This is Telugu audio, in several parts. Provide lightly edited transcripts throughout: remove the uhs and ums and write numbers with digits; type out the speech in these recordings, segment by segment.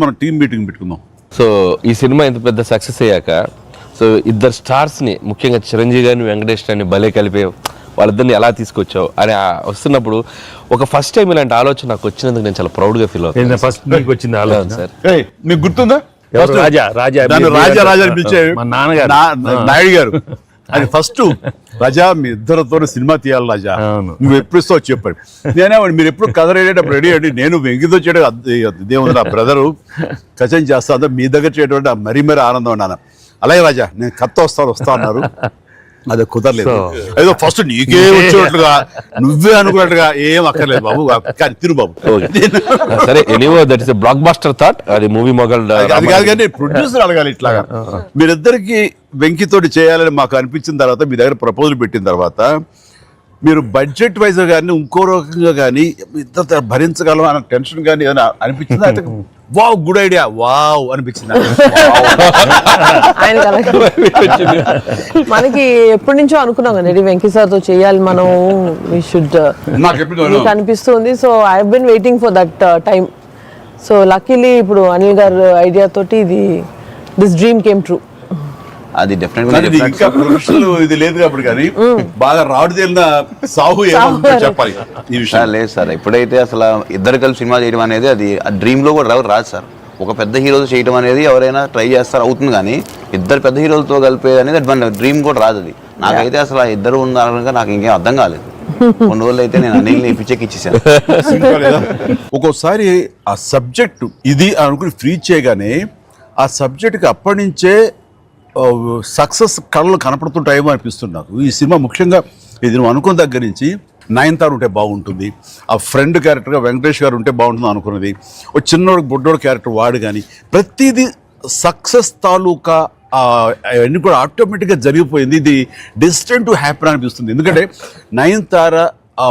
మనం టీం మీటింగ్ పెట్టుకుందాం. సో ఈ సినిమా ఇంత పెద్ద సక్సెస్ అయ్యాక సో ఇద్దరు స్టార్స్ని ముఖ్యంగా చిరంజీవి గారిని వెంకటేష్ గారిని భలే కలిపి వాళ్ళిద్దరిని ఎలా తీసుకొచ్చావు అని వస్తున్నప్పుడు ఒక ఫస్ట్ టైం ఇలాంటి ఆలోచన నాకు వచ్చినందుకు నేను చాలా ప్రౌడ్గా ఫీల్ అవుతాను. ఫస్ట్ మీకు వచ్చింది ఆలోచన సార్. మీకు గుర్తుందా? రాజా రాజా రాజా రాజా పిలిచారు మా నాన్నగారు నాయుడు గారు. అది ఫస్ట్ రాజా మీ ఇద్దరితో సినిమా తీయాలి రాజా, నువ్వు ఎప్పుడు ఇస్తావు చెప్పాడు. నేనేవాడు మీరు ఎప్పుడు కథ రెడీ రెడీ అండి, నేను వెంకితో చేయడం ఇదేముంది నా బ్రదరు కచన్ చేస్తా మీ దగ్గర చేయడం మరీ మరీ ఆనందం అన్నాను. అలాగే రాజా నేను కథ వస్తా అన్నారు, అది కుదరలేదు. ఏదో ఫస్ట్ నీకే వచ్చేటట్టుగా నువ్వే అనుకున్నట్టుగా ఏం అక్కర్లేదు బాబు, కానీ తిరు బాబు. సరే anyway that is blockbuster thought. అది మూవీ మొగల్ అది కాదు కానీ ప్రొడ్యూసర్ అడగాలి ఇట్లాగా. మీరిద్దరికి వెంకితోటి చేయాలని మాకు అనిపించిన తర్వాత మీ దగ్గర ప్రపోజల్ పెట్టిన తర్వాత మీరు బడ్జెట్ వైజ్ కానీ ఇంకో రకంగా కానీ ఇద్దరు భరించగలం అన్న టెన్షన్ కానీ ఏదైనా అనిపించిందా? అయితే వావ్ గుడ్ ఐడియా వావ్ అనిపించింది. మనకి ఎప్పటి నుంచో అనుకున్నాం కదా వెంకీ సార్ తో చేయాలి మనం, వి షుడ్ నాకు అనిపిస్తుంది. So I have been waiting for that time. So luckily ఇప్పుడు అనిల్ గారు ఐడియా తోటి దిస్ డ్రీమ్ కేమ్ ట్రూ. అది డెఫినెట్గా ఇంకా ప్రొఫెషనల్ ఇది లేదు కాబట్టి కానీ బాగా రాడు తేలిన సాహు ఏమో చెప్పాలి ఈ విషయం. లేదు సార్, ఎప్పుడైతే అసలు ఇద్దరు కలిసి సినిమా చేయడం అనేది అది డ్రీమ్ లో కూడా రాదు సార్. ఒక పెద్ద హీరోతో చేయడం అనేది ఎవరైనా ట్రై చేస్తారు అవుతుంది, కానీ ఇద్దరు పెద్ద హీరోలతో కలిపేది అనేది అది డ్రీమ్ కూడా రాదు. అది నాకైతే అసలు ఆ ఇద్దరు ఉన్నారనగా నాకు ఇంకేం అర్థం కాలేదు. కొన్ని రోజులు అయితే నేను అనిల్ని పిచ్చెక్కిచ్చేసాను. ఒక్కోసారి ఆ సబ్జెక్ట్ ఇది అనుకుని ఫ్రీ చేయగానే ఆ సబ్జెక్ట్కి అప్పటి నుంచే సక్సెస్ కళలు కనపడుతుంటాయేమో అనిపిస్తుంది నాకు. ఈ సినిమా ముఖ్యంగా ఇది నువ్వు అనుకున్న దగ్గర నుంచి నయనతార ఉంటే బాగుంటుంది, ఆ ఫ్రెండ్ క్యారెక్టర్గా వెంకటేష్ గారు ఉంటే బాగుంటుంది అనుకున్నది, ఒక చిన్నోడు బుడ్డోడు క్యారెక్టర్ వాడు కానీ ప్రతిదీ సక్సెస్ తాలూకా అవన్నీ కూడా ఆటోమేటిక్గా జరిగిపోయింది. ఇది డెస్టిన్ టు హ్యాపీ అనిపిస్తుంది. ఎందుకంటే నయనతార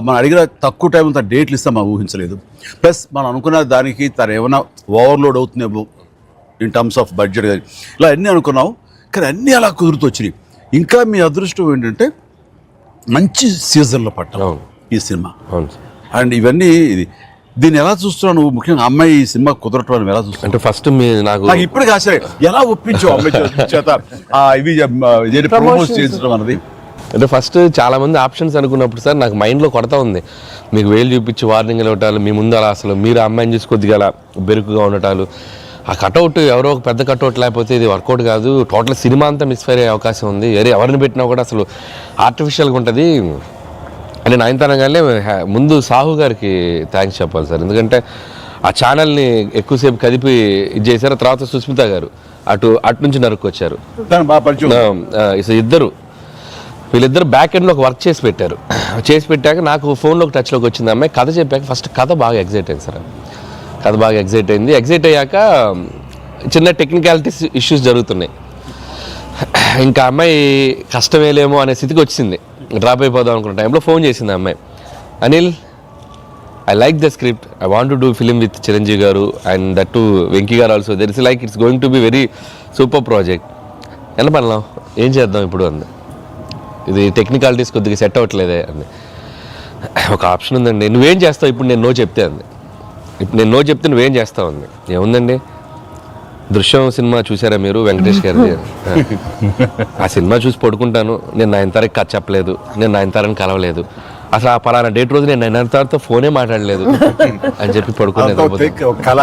మనం అడిగిన తక్కువ టైం అంతా డేట్లు ఇస్తాం మనం ఊహించలేదు. ప్లస్ మనం అనుకున్న దానికి తను ఏమైనా ఓవర్లోడ్ అవుతుందేమో ఇన్ టర్మ్స్ ఆఫ్ బడ్జెట్ కానీ ఇలా అన్నీ అనుకున్నాం, కానీ అన్నీ అలా కుదురుతూ వచ్చినాయి. ఇంకా మీ అదృష్టం ఏంటంటే మంచి సీజన్లో పట్టాం ఈ సినిమా. అండ్ ఇవన్నీ దీన్ని ఎలా చూస్తున్నావు నువ్వు? ముఖ్యంగా అమ్మాయి ఈ సినిమా కుదరటం అని ఎలా చూస్తావు? అంటే ఫస్ట్ నాకు ఇప్పటికి ఆశ్చర్యం ఎలా ఒప్పించావు అమ్మాయి చేత ఇవి ప్రమోట్ చేయించడం అన్నది? అంటే ఫస్ట్ చాలా మంది ఆప్షన్స్ అనుకున్నప్పుడు సార్ నాకు మైండ్లో కొడతా ఉంది, మీకు వేలు చూపించి వార్నింగ్ ఇవ్వటాలు, మీ ముందు అలా అసలు మీరు అమ్మాయిని చూసి కొద్దిగా అలా బెరుకుగా ఉండటాలు, ఆ కట్అవుట్ ఎవరో ఒక పెద్ద కట్అవుట్ లేకపోతే ఇది వర్కౌట్ కాదు, టోటల్ సినిమా అంతా మిస్ఫైర్ అయ్యే అవకాశం ఉంది, ఎవరిని పెట్టినా కూడా అసలు ఆర్టిఫిషియల్గా ఉంటుంది అని నయనతారగానే ముందు సాహు గారికి థ్యాంక్స్ చెప్పాలి సార్. ఎందుకంటే ఆ ఛానల్ని ఎక్కువసేపు కదిపి ఇది చేశారు. తర్వాత సుస్మిత గారు అటు నుంచి నరుక్కొచ్చారు. వీళ్ళిద్దరు బ్యాక్ ఎండ్లో ఒక వర్క్ చేసి పెట్టారు. చేసి పెట్టాక నాకు ఫోన్లోకి టచ్లోకి వచ్చింది అమ్మాయి. కథ చెప్పాక ఫస్ట్ కథ బాగా ఎగ్జైట్ అయింది సార్. కథ బాగా ఎగ్జైట్ అయింది. ఎగ్జైట్ అయ్యాక చిన్న టెక్నికాలిటీస్ ఇష్యూస్ జరుగుతున్నాయి. ఇంకా అమ్మాయి కష్టమేలేమో అనే స్థితికి వచ్చింది. డ్రాప్ అయిపోదాం అనుకున్న టైంలో ఫోన్ చేసింది అమ్మాయి, Anil I like the script, I want to do film with Chiranjeevi గారు అండ్ దట్ టు వెంకీ గారు also, there is like it's going to be very super project, ఎలా పడలాం ఏం చేద్దాం ఇప్పుడు అంది. ఇది టెక్నికాలిటీస్ కొద్దిగా సెట్ అవ్వట్లేదే అంది. ఒక ఆప్షన్ ఉందండి, నువ్వేం చేస్తావు ఇప్పుడు నేను నో చెప్తే అంది. ఇప్పుడు నేను నో చెప్తే నువ్వేం చేస్తావు అంది. ఏముందండి, దృశ్యం సినిమా చూసారా మీరు వెంకటేష్ గారిది? ఆ సినిమా చూసి పడుకుంటాను, నేను నయనతారకి కథ చెప్పలేదు, నేను నయనతారని కలవలేదు, అసలు ఆ పలానా డేట్ రోజు నేను నయనతారతో ఫోనే మాట్లాడలేదు అని చెప్పి పడుకునేది. కళ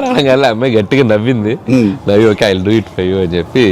అనగానే అమ్మాయి గట్టిగా నవ్వింది. నవ్వి okay I will do it for you అని చెప్పి